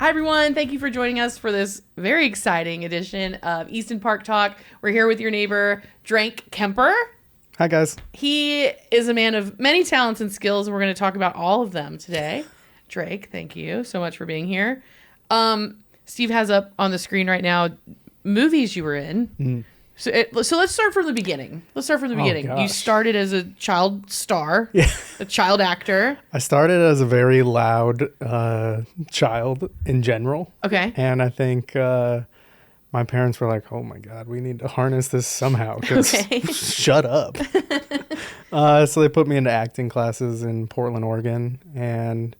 Hi, everyone. Thank you for joining us for this very exciting edition of Easton Park Talk. We're here with your neighbor, Drake Kemper. Hi, guys. He is a man of many talents and skills, and we're going to talk about all of them today. Drake, thank you so much for being here. Steve has up on the screen right now movies you were in. Mm. So let's start from the beginning. You started as a child star, a child actor. I started as a very loud child in general. Okay. And I think my parents were like, oh, my God, we need to harness this somehow. Okay. Shut up. So they put me into acting classes in Portland, Oregon. And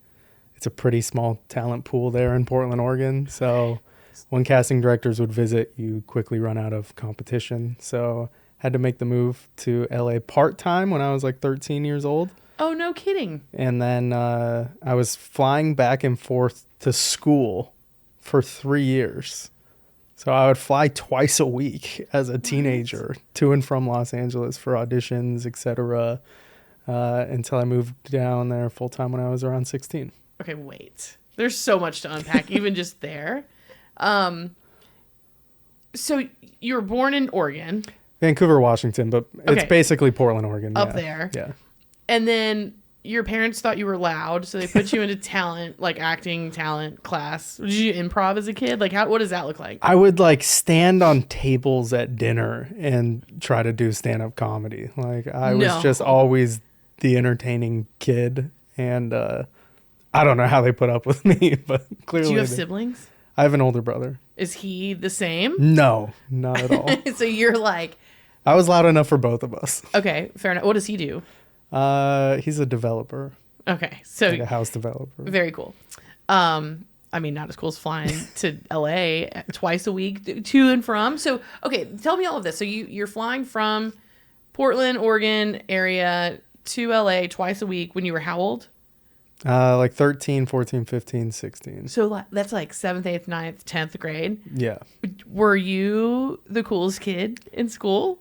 it's a pretty small talent pool there in Portland, Oregon. So when casting directors would visit, you quickly run out of competition. So had to make the move to LA part-time when I was like 13 years old. Oh, no kidding. And then I was flying back and forth to school for 3 years. So I would fly twice a week as a teenager to and from Los Angeles for auditions, etc., until I moved down there full-time when I was around 16. Okay, wait. There's so much to unpack, even just there. So you were born in Oregon, Vancouver, Washington, but it's basically Portland, Oregon. Up there. Yeah. And then your parents thought you were loud, so they put you into talent, like acting talent class. Did you improv as a kid? Like, what does that look like? I would like stand on tables at dinner and try to do stand-up comedy. Like I was just always the entertaining kid, and I don't know how they put up with me, but clearly. Do you have siblings? I have an older brother. Is he the same? No, not at all. So you're like... I was loud enough for both of us. Okay, fair enough. What does he do? He's a developer. Okay, so... Like a house developer. Very cool. I mean, not as cool as flying to LA twice a week to and from. So, okay, tell me all of this. So you're flying from Portland, Oregon area to LA twice a week when you were how old? Like 13, 14, 15, 16. So that's like 7th, 8th, 9th, 10th grade? Yeah. Were you the coolest kid in school?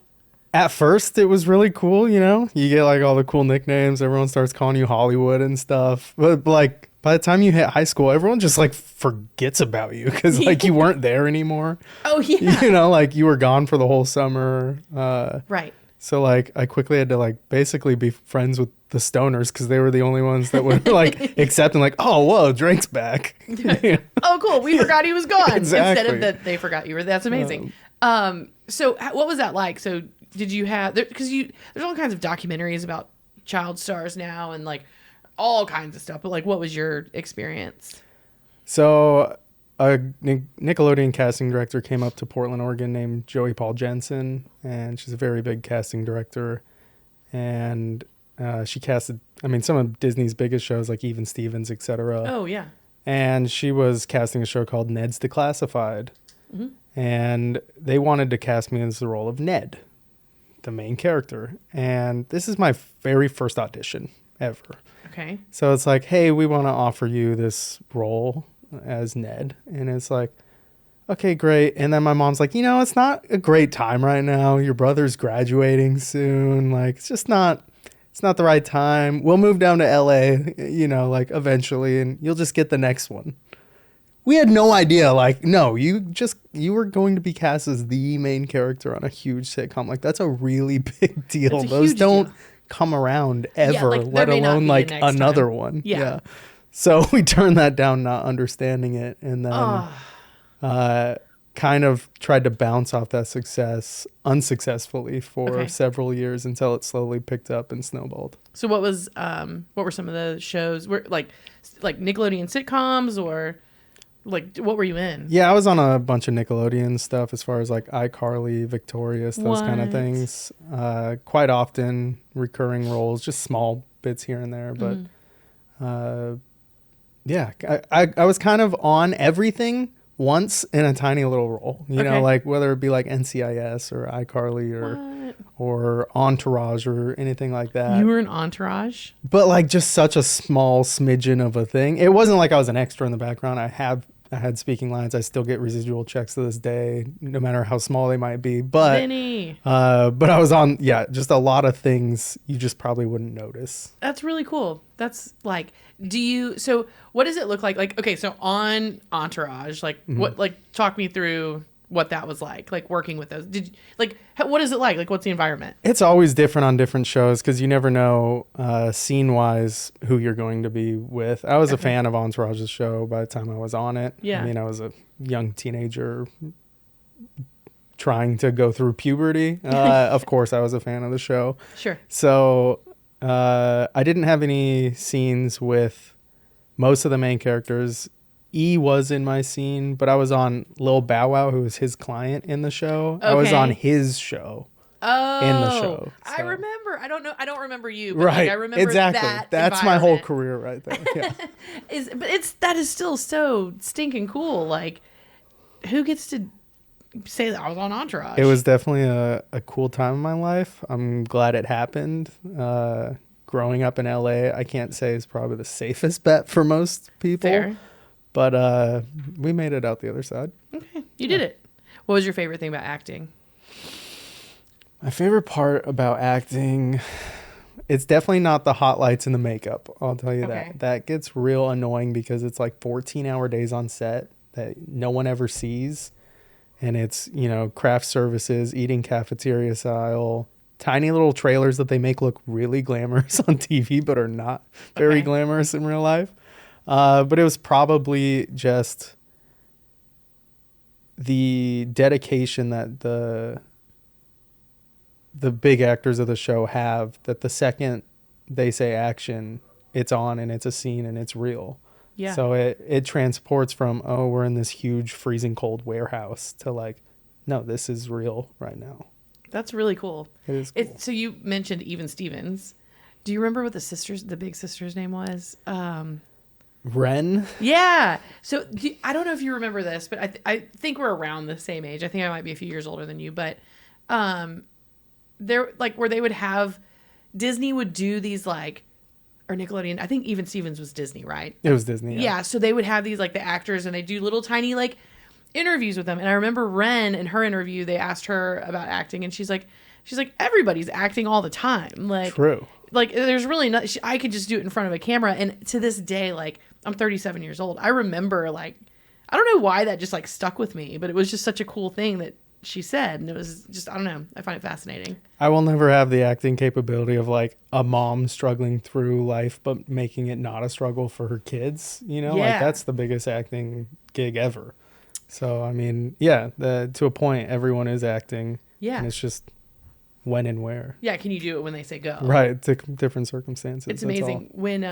At first, it was really cool, you know? You get like all the cool nicknames. Everyone starts calling you Hollywood and stuff. But like by the time you hit high school, everyone just like forgets about you because like you weren't there anymore. Oh, yeah. You know, like you were gone for the whole summer. Right. So like I quickly had to like basically be friends with the stoners because they were the only ones that would like accept and like, oh, whoa, Drake's back. Oh, cool. We forgot he was gone. Exactly. Instead of that they forgot you were. That's amazing. So what was that like? So did you have, because there's all kinds of documentaries about child stars now and like all kinds of stuff, but like what was your experience? So a Nickelodeon casting director came up to Portland, Oregon named Joey Paul Jensen, and she's a very big casting director. And she casted, some of Disney's biggest shows like Even Stevens, etc. Oh, yeah. And she was casting a show called Ned's Declassified. Mm-hmm. And they wanted to cast me as the role of Ned, the main character. And this is my very first audition ever. Okay. So it's like, hey, we want to offer you this role as Ned. And it's like, okay, great. And then my mom's like, it's not a great time right now. Your brother's graduating soon. Like, it's not the right time. We'll move down to LA, like eventually, and you'll just get the next one. We had no idea. Like, no, you were going to be cast as the main character on a huge sitcom. Like, that's a really big deal. Those don't come around ever, let alone like another time. One. Yeah. So we turned that down, not understanding it. And then kind of tried to bounce off that success unsuccessfully for several years until it slowly picked up and snowballed. So what were some of the shows? Were like Nickelodeon sitcoms or like what were you in? Yeah, I was on a bunch of Nickelodeon stuff as far as like iCarly, Victorious, those kind of things. Quite often recurring roles, just small bits here and there. But yeah, I was kind of on everything once in a tiny little role, you know, like whether it be like NCIS or iCarly or Entourage or anything like that. You were in Entourage? But like just such a small smidgen of a thing. It wasn't like I was an extra in the background. I have I had speaking lines. I still get residual checks to this day, no matter how small they might be. But Vinny. but I was on, just a lot of things you just probably wouldn't notice. That's really cool. That's like, so what does it look like? Like, okay, so on Entourage, like talk me through what that was like working with those. What is it like? Like, what's the environment? It's always different on different shows because you never know scene wise who you're going to be with. I was a fan of Entourage's show by the time I was on it. Yeah. I mean, I was a young teenager trying to go through puberty. Of course, I was a fan of the show. Sure. So I didn't have any scenes with most of the main characters. E was in my scene, but I was on Lil Bow Wow, who was his client in the show. Okay. I was on his show. Oh, in the show. So. I remember. I don't remember you, but right? I remember exactly. That's my whole career right there. Yeah. That is still so stinking cool. Like, who gets to say that I was on Entourage? It was definitely a cool time in my life. I'm glad it happened. Growing up in LA, I can't say is probably the safest bet for most people. Fair. But we made it out the other side. Okay. You did it. What was your favorite thing about acting? My favorite part about acting, it's definitely not the hot lights and the makeup. I'll tell you that. That gets real annoying because it's like 14-hour days on set that no one ever sees. And it's, craft services, eating cafeteria style, tiny little trailers that they make look really glamorous on TV, but are not very glamorous in real life. But it was probably just the dedication that the big actors of the show have, that the second they say action, it's on and it's a scene and it's real. Yeah. So it transports from, we're in this huge freezing cold warehouse to like, no, this is real right now. That's really cool. It is cool. So you mentioned Even Stevens. Do you remember what the big sister's name was? Ren? Yeah. So I don't know if you remember this, but I think we're around the same age. I think I might be a few years older than you, but they're like where they would have, Disney would do these like, or Nickelodeon. I think Even Stevens was Disney, right? It was Disney. Yeah. So they would have these like the actors and they do little tiny like interviews with them. And I remember Ren in her interview, they asked her about acting and she's like, everybody's acting all the time. Like, true. Like there's really not, I could just do it in front of a camera. And to this day, like I'm 37 years old. I remember like, I don't know why that just like stuck with me, but it was just such a cool thing that she said. And it was just, I don't know. I find it fascinating. I will never have the acting capability of like a mom struggling through life, but making it not a struggle for her kids. Like that's the biggest acting gig ever. So, I mean, to a point, everyone is acting. Yeah. And it's just when and where. Yeah. Can you do it when they say go? Right. To different circumstances. It's amazing. When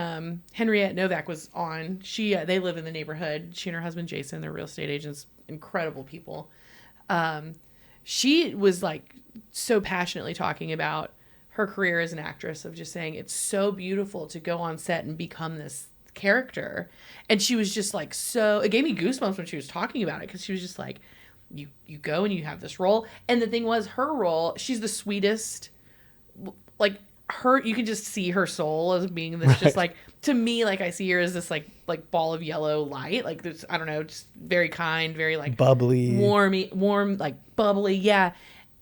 Henriette Novak was on, they live in the neighborhood. She and her husband, Jason, they're real estate agents, incredible people. She was like so passionately talking about her career as an actress, of just saying it's so beautiful to go on set and become this character. And she was just like, it gave me goosebumps when she was talking about it, because she was just like, you go and you have this role. And the thing was, her role, she's the sweetest, like you can just see her soul as being this, just like, to me, like I see her as this like ball of yellow light, like this, I don't know, just very kind, very like bubbly, warm, like bubbly. Yeah.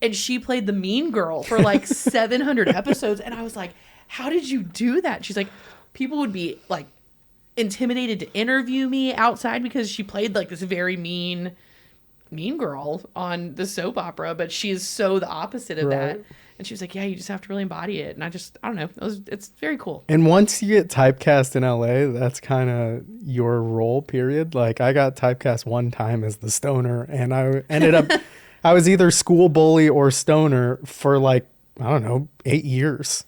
And she played the mean girl for like 700 episodes. And I was like, how did you do that? She's like, people would be like intimidated to interview me outside because she played like this very mean girl on the soap opera, but she is so the opposite of that. And she was like, yeah, you just have to really embody it. And I don't know. It's very cool. And once you get typecast in LA, that's kind of your role, period. Like I got typecast one time as the stoner, and I ended up, I was either school bully or stoner for like, I don't know, 8 years,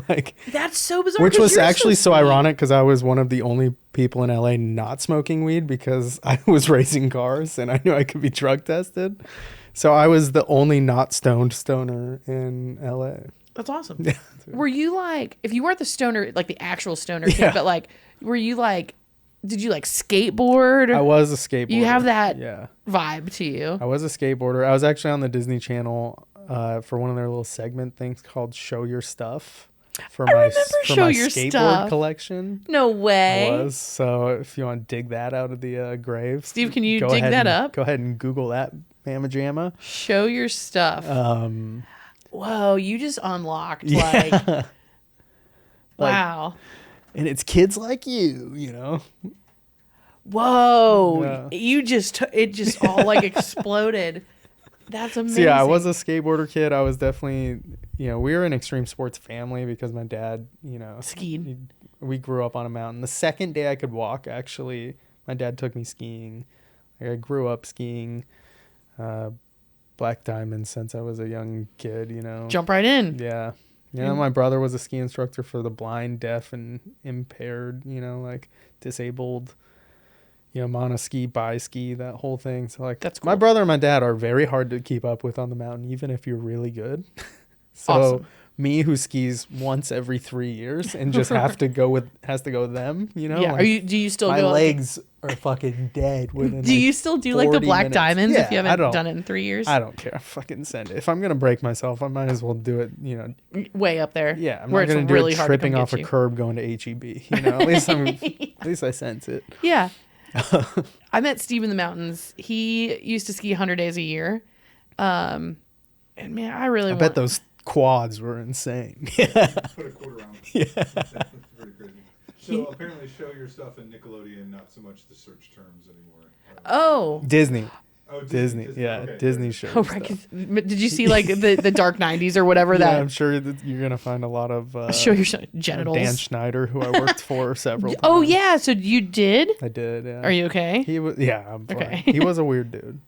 like. That's so bizarre. Which was actually so ironic because I was one of the only people in LA not smoking weed because I was racing cars and I knew I could be drug tested. So I was the only not stoned stoner in LA. That's awesome. Yeah. Were you like, if you weren't the stoner, like the actual stoner kid, but like, were you like, did you like skateboard? I was a skateboarder. You have that vibe to you. I was a skateboarder. I was actually on the Disney Channel for one of their little segment things called Show Your Stuff. for my Show Your skateboard Stuff. collection. No way. Was so if you want to dig that out of the grave, Steve, can you dig that up? Go ahead and Google that, Mama Jamma. Show Your Stuff. Whoa, you just unlocked wow. And it's kids like you know. Whoa, you just it just all like exploded. That's amazing. So yeah, I was a skateboarder kid. I was definitely, we were an extreme sports family because my dad, skied. We grew up on a mountain. The second day I could walk, actually, my dad took me skiing. Like, I grew up skiing Black Diamond since I was a young kid, Jump right in. Yeah. My brother was a ski instructor for the blind, deaf, and impaired, like disabled, monoski, bi-ski, that whole thing. So like, that's cool. My brother and my dad are very hard to keep up with on the mountain, even if you're really good. So awesome. Me, who skis once every 3 years and just has to go with them, Yeah. Like, do you still my go? legs are fucking dead within. Do you still do like the Black minutes. Diamonds Yeah, if you haven't done it in 3 years? I don't care. Fucking send it. If I'm gonna break myself, I might as well do it. Way up there. Yeah, I'm where not gonna it's do really it hard to tripping come off get a you. curb going to HEB. At least I sense it. Yeah. I met Steve in the mountains. He used to ski 100 days a year. And man, I bet those quads were insane. Put a quarter on it. Yeah. That's pretty crazy. So apparently Show Your Stuff in Nickelodeon, not so much the search terms anymore. Disney. Oh, Disney. Yeah, okay, Disney good. Show. Oh, right. Did you see like the dark 90s or whatever Yeah, that? I'm sure that you're gonna find a lot of Show Your Genitals. Dan Schneider, who I worked for several times. Oh yeah, so you did? I did. Yeah. Are you okay? He was. Yeah, I'm fine. Okay. He was a weird dude,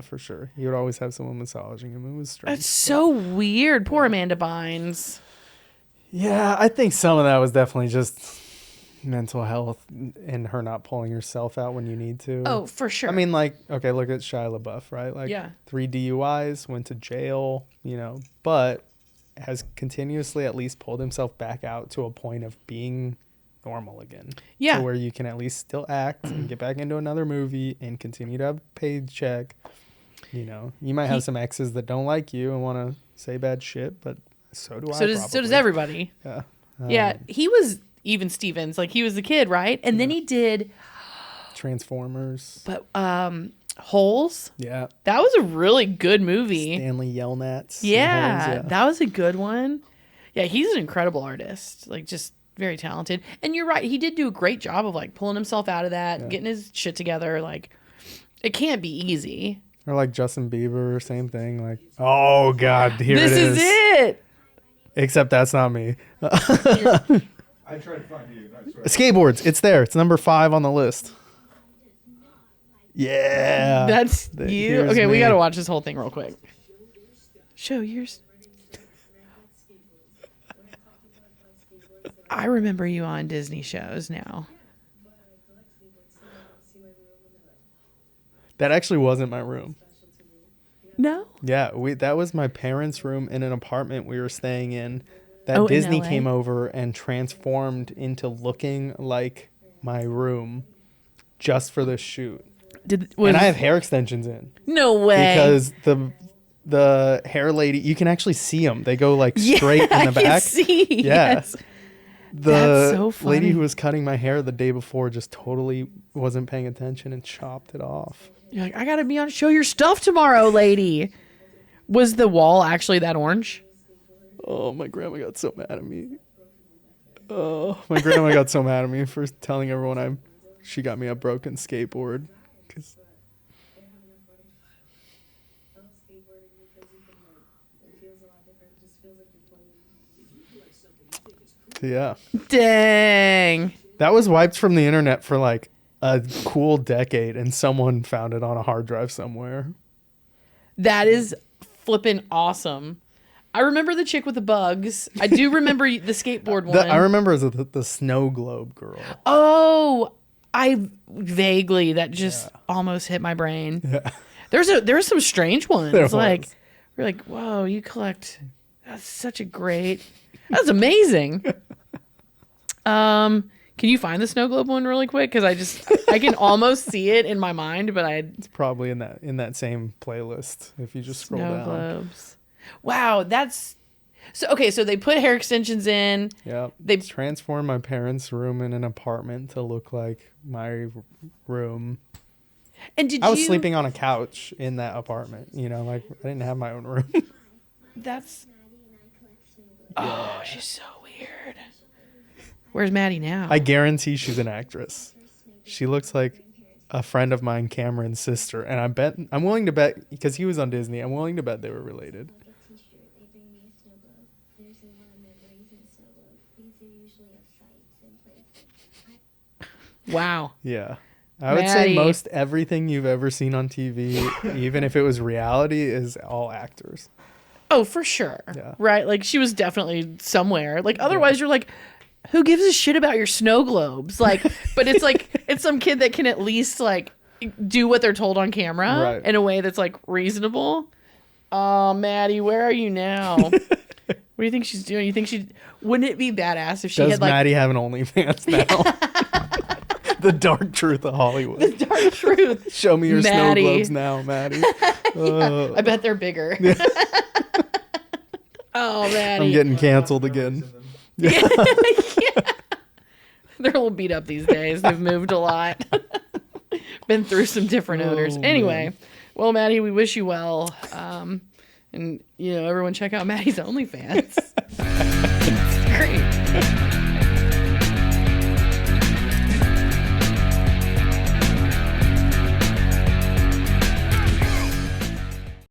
for sure. He would always have someone massaging him. It was strange. That's so weird. Poor Amanda Bynes. Yeah, I think some of that was definitely just mental health and her not pulling herself out when you need to. Oh, for sure. I mean, like, okay, look at Shia LaBeouf, right? Like, Yeah. 3 DUIs, went to jail, but has continuously at least pulled himself back out to a point of being normal again. Yeah. To where you can at least still act and get back into another movie and continue to have a paycheck. You might have some exes that don't like you and want to say bad shit, but so do I. So does everybody. Yeah. Yeah. He was even Stevens. Like he was the kid, right? And then he did Transformers. But Holes. Yeah. That was a really good movie. Stanley Yelnats. Yeah, that was a good one. Yeah, he's an incredible artist. Like just very talented. And you're right, he did do a great job of like pulling himself out of that, getting his shit together. Like it can't be easy. Or like Justin Bieber, same thing. Like, oh God, here This it is. is it. Except that's not me. I tried to find you. I swear. Skateboards. It's there. It's number 5 on the list. Yeah. That's you. Here's Okay, we me. got to watch this whole thing real quick. Show yours. I remember you on Disney shows now. That actually wasn't my room. No? Yeah, that was my parents' room in an apartment we were staying in. That Oh, in Disney LA? came over and transformed into looking like my room just for this shoot. And I have hair extensions in. No way. Because the hair lady, you can actually see them. They go like straight in the I can back. see. Yeah. Yes. The That's so funny. lady who was cutting my hair the day before just totally wasn't paying attention and chopped it off. You're like, I got to be on Show Your Stuff tomorrow, lady. Was the wall actually that orange? Oh, my grandma got so mad at me. Oh, my grandma got so mad at me for telling everyone she got me a broken skateboard. 'Cause yeah. Dang. That was wiped from the internet for like a cool decade, and someone found it on a hard drive somewhere. That is flipping awesome. I remember the chick with the bugs. I do remember the skateboard one. I remember as the snow globe girl. Oh, I vaguely, that just almost hit my brain. Yeah. There's some strange ones. There was. Like we're like, whoa, you collect. That's such a great. That's amazing. Can you find the snow globe one really quick? Because I can almost see it in my mind, but It's probably in that same playlist if you just scroll snow down. globes. Wow, that's So they put hair extensions in. Yep. They transformed my parents' room in an apartment to look like my room. And I was sleeping on a couch in that apartment. You know, like I didn't have my own room. That's. Oh, she's so weird. Where's Maddie now? I guarantee she's an actress. She looks like a friend of mine, Cameron's sister, and I'm willing to bet because he was on Disney. I'm willing to bet they were related. Wow. Yeah. I would say most everything you've ever seen on TV, even if it was reality, is all actors. Oh, for sure. Yeah. Right? Like, she was definitely somewhere. Like, otherwise, you're like, who gives a shit about your snow globes? Like, but it's like, it's some kid that can at least, like, do what they're told on camera in a way that's, like, reasonable. Oh, Maddie, where are you now? What do you think she's doing? You think wouldn't it be badass if she Does had, like... Maddie have an OnlyFans now? The dark truth of Hollywood. The dark truth. Show me your snow globes now, Maddie. I bet they're bigger. Oh, Maddie. I'm getting canceled again. Yeah. They're a little beat up these days. They've moved a lot. Been through some different owners. Anyway, man. Well, Maddie, we wish you well. And, you know, everyone check out Maddie's OnlyFans.